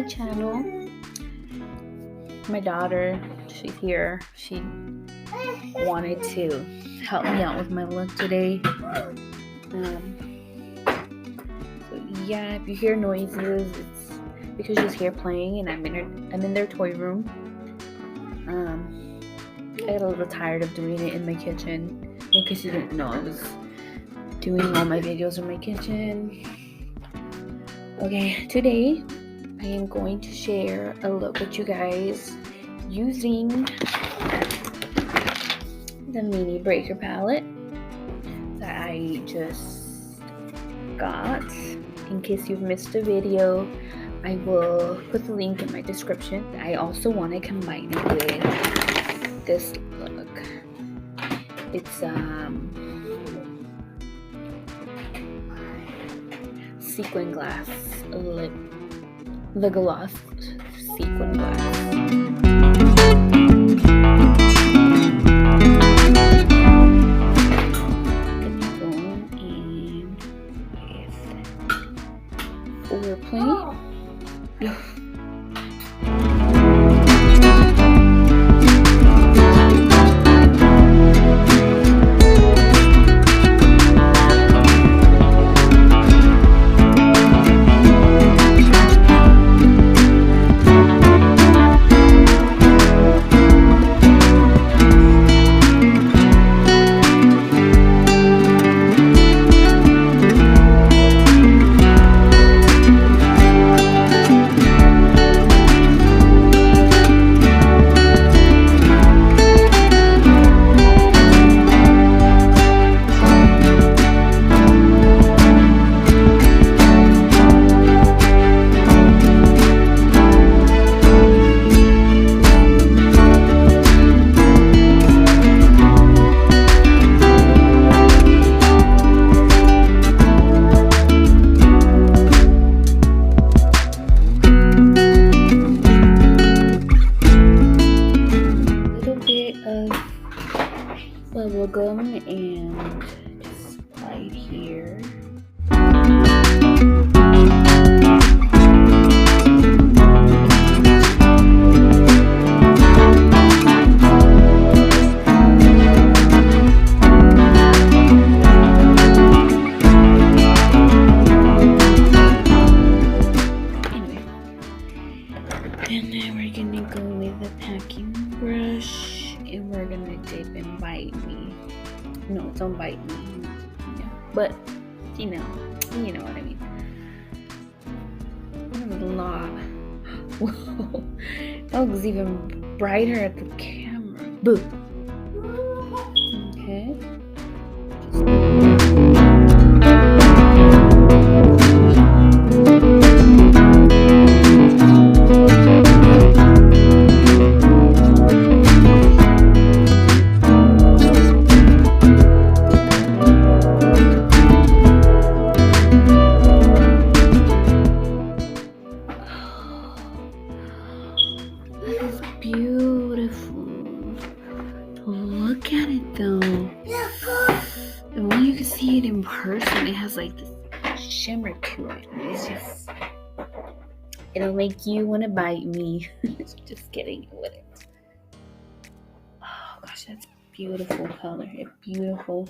channel. My daughter, she's here. She wanted to help me out with my look today. So yeah, if you hear noises, it's because she's here playing, and I'm in their toy room. I got a little tired of doing it in my kitchen. In case you didn't know, I was doing all my videos in my kitchen. Okay, today I am going to share a look with you guys using the mini breaker palette that I just got. In case you've missed a video, I will put the link in my description. I also want to combine it with this look. It's sequin glass the gloss sequin glass. Foreplay. Bubble gum and just apply it here. And then we're gonna go with the packing brush, and we're gonna dip and bite me. No, don't bite me. Yeah, but you know what I mean. That was a lot. Whoa, that looks even brighter at the camera. Boo. Okay. Beautiful. Look at it though. And when you can see it in person, it has like this shimmer to it. It's just, it'll make you want to bite me. Just kidding, it wouldn't. Oh gosh, that's beautiful color. It's beautiful.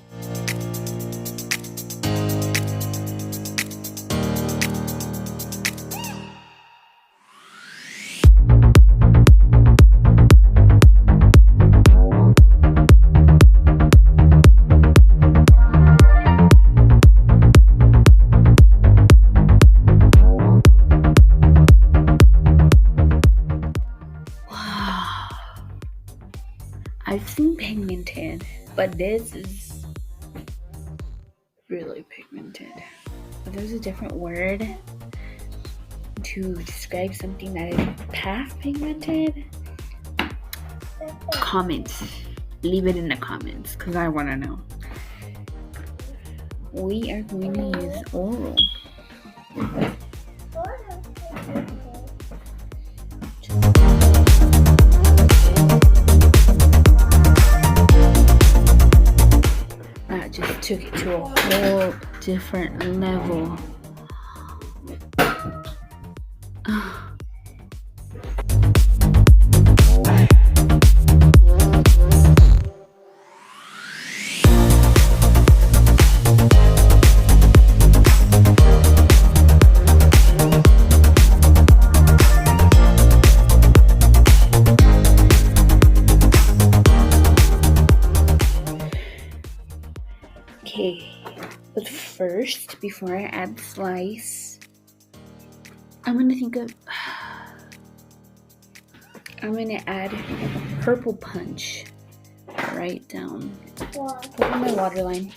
I've seen pigmented, but this is really pigmented. If there's a different word to describe something that is past pigmented, comment. Leave it in the comments, because I want to know. We are going to use oral. Just took it to a whole different level. Okay, but first, before I add the slice, I'm gonna add purple punch right down over my waterline.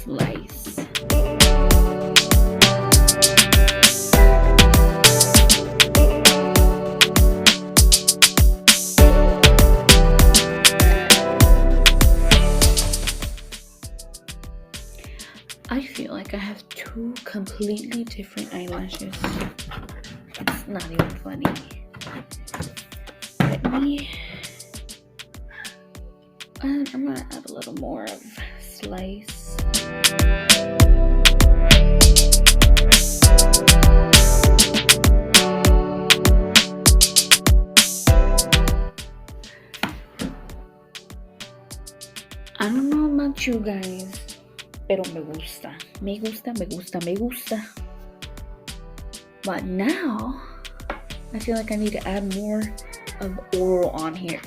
Slice. I feel like I have two completely different eyelashes. It's not even funny. I'm gonna add a little more of slice. I don't know about you guys, pero me gusta. But now, I feel like I need to add more of oral on here.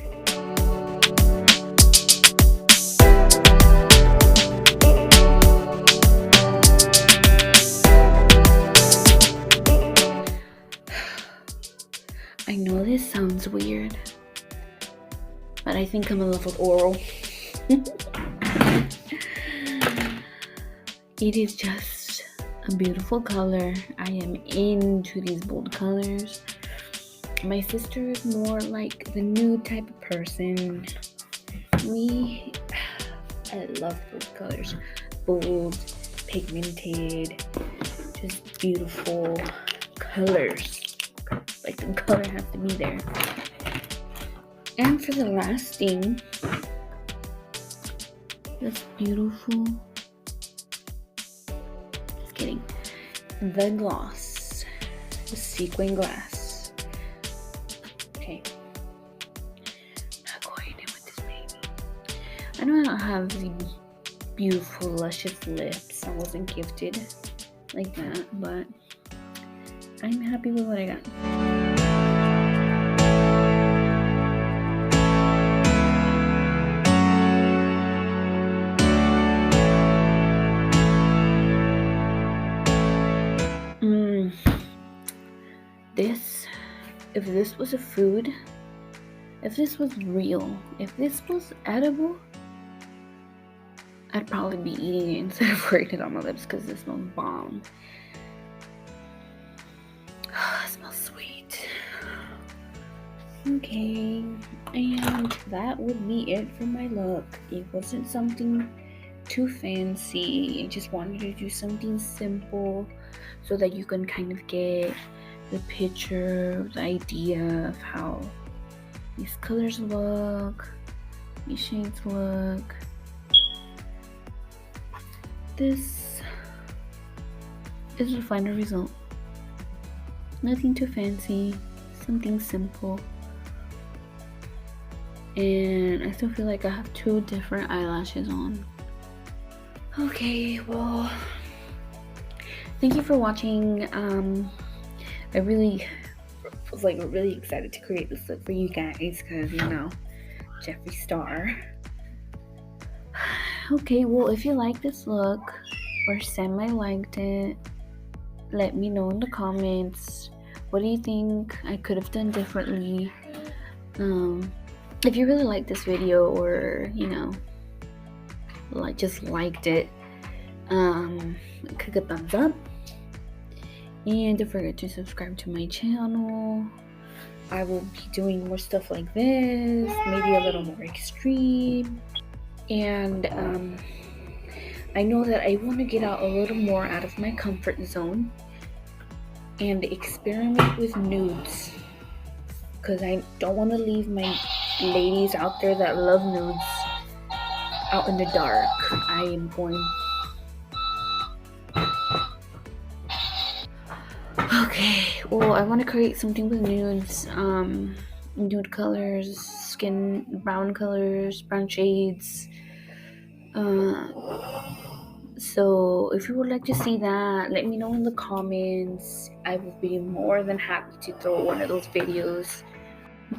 I know this sounds weird, but I think I'm in love with oral. It is just a beautiful color. I am into these bold colors. My sister is more like the nude type of person. I love bold colors. Bold, pigmented, just beautiful colors. Like the color has to be there. And for the last thing, this beautiful, just kidding, the gloss, the sequin glass. Okay, not going in with this baby. I know I don't have these beautiful luscious lips. I wasn't gifted like that, but I'm happy with what I got. If this was a food, if this was real, if this was edible, I'd probably be eating it instead of wearing it on my lips because this smells bomb. It smells sweet. Okay, and that would be it for my look. It wasn't something too fancy. I just wanted to do something simple so that you can kind of get the picture, the idea of how these colors look, these shades look. This is the final result. Nothing too fancy, something simple. And I still feel like I have two different eyelashes on. Okay, well, thank you for watching. I really was like really excited to create this look for you guys because, you know, Jeffree Star. Okay, well, if you like this look or semi-liked it, let me know in the comments. What do you think I could have done differently? If you really liked this video or, you know, just liked it, click a thumbs up. And don't forget to subscribe to my channel. I will be doing more stuff like this, maybe a little more extreme. And I know that I want to get out a little more out of my comfort zone and experiment with nudes. Because I don't want to leave my ladies out there that love nudes out in the dark. I am going... Okay, well, I want to create something with nudes, nude colors, brown colors, brown shades. So if you would like to see that, let me know in the comments. I will be more than happy to throw one of those videos.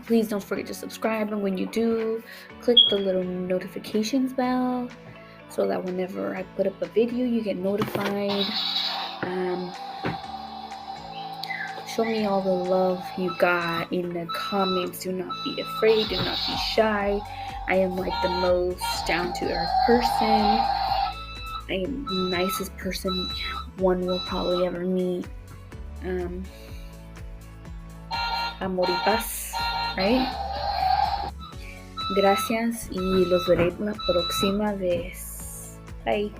Please don't forget to subscribe, and when you do, click the little notifications bell so that whenever I put up a video, you get notified. Show me all the love you got in the comments. Do not be afraid. Do not be shy. I am like the most down-to-earth person. I am the nicest person one will probably ever meet. Amor y paz, right? Gracias y los veré la próxima vez. Bye.